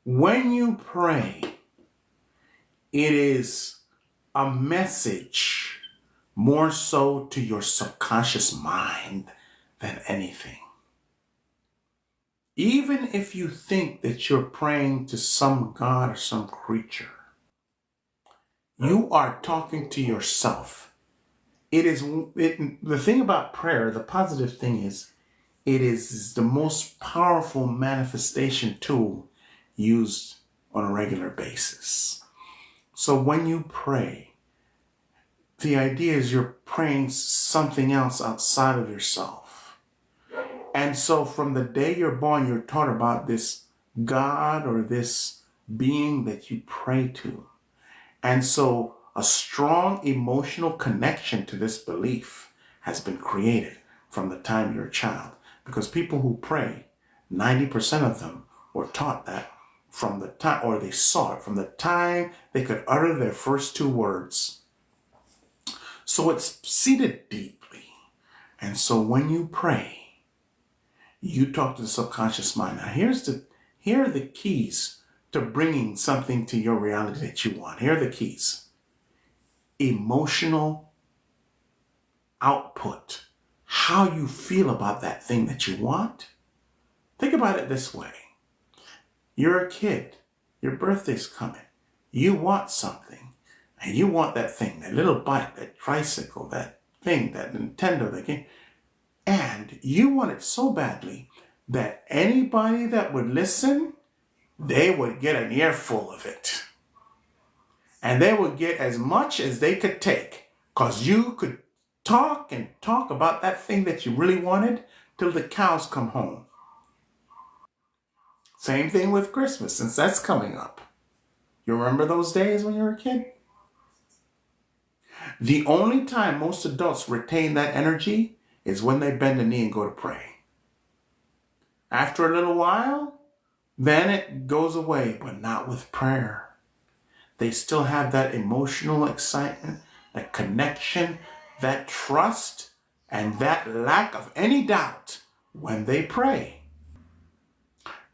When you pray, it is a message more so to your subconscious mind than anything. Even if you think that you're praying to some God or some creature, you are talking to yourself. The thing about prayer, the positive thing is, it is the most powerful manifestation tool used on a regular basis. So when you pray, the idea is you're praying something else outside of yourself. And so from the day you're born, you're taught about this God or this being that you pray to. And so a strong emotional connection to this belief has been created from the time you're a child. Because people who pray, 90% of them were taught that from the time, or they saw it from the time they could utter their first two words. So it's seated deeply. And so when you pray, you talk to the subconscious mind. Now here are the keys to bringing something to your reality that you want. Here are the keys. Emotional output. How you feel about that thing that you want. Think about it this way. You're a kid. Your birthday's coming. You want something. And you want that thing, that little bike, that tricycle, that thing, that Nintendo, that game. And you want it so badly that anybody that would listen, they would get an earful of it. And they would get as much as they could take, because you could talk and talk about that thing that you really wanted till the cows come home. Same thing with Christmas, since that's coming up. You remember those days when you were a kid? The only time most adults retain that energy is when they bend the knee and go to pray. After a little while, then it goes away, but not with prayer. They still have that emotional excitement, that connection, that trust, and that lack of any doubt when they pray.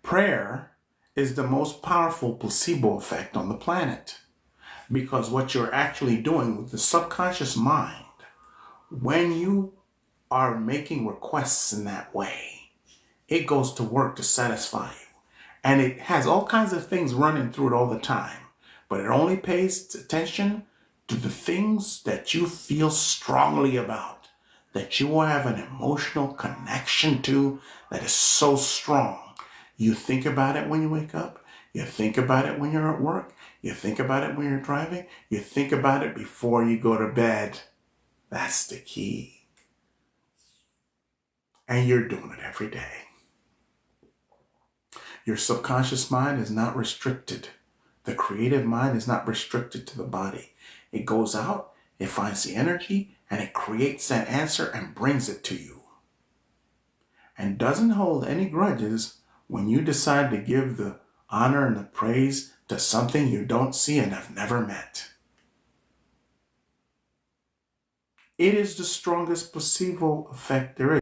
Prayer is the most powerful placebo effect on the planet, because what you're actually doing with the subconscious mind, when you are making requests in that way, it goes to work to satisfy you. And it has all kinds of things running through it all the time, but it only pays attention to the things that you feel strongly about, that you will have an emotional connection to, that is so strong. You think about it when you wake up. You think about it when you're at work. You think about it when you're driving. You think about it before you go to bed. That's the key. And you're doing it every day. Your subconscious mind is not restricted. The creative mind is not restricted to the body. It goes out, it finds the energy, and it creates that answer and brings it to you. And doesn't hold any grudges when you decide to give the honor and the praise to something you don't see and have never met. It is the strongest placebo effect there is.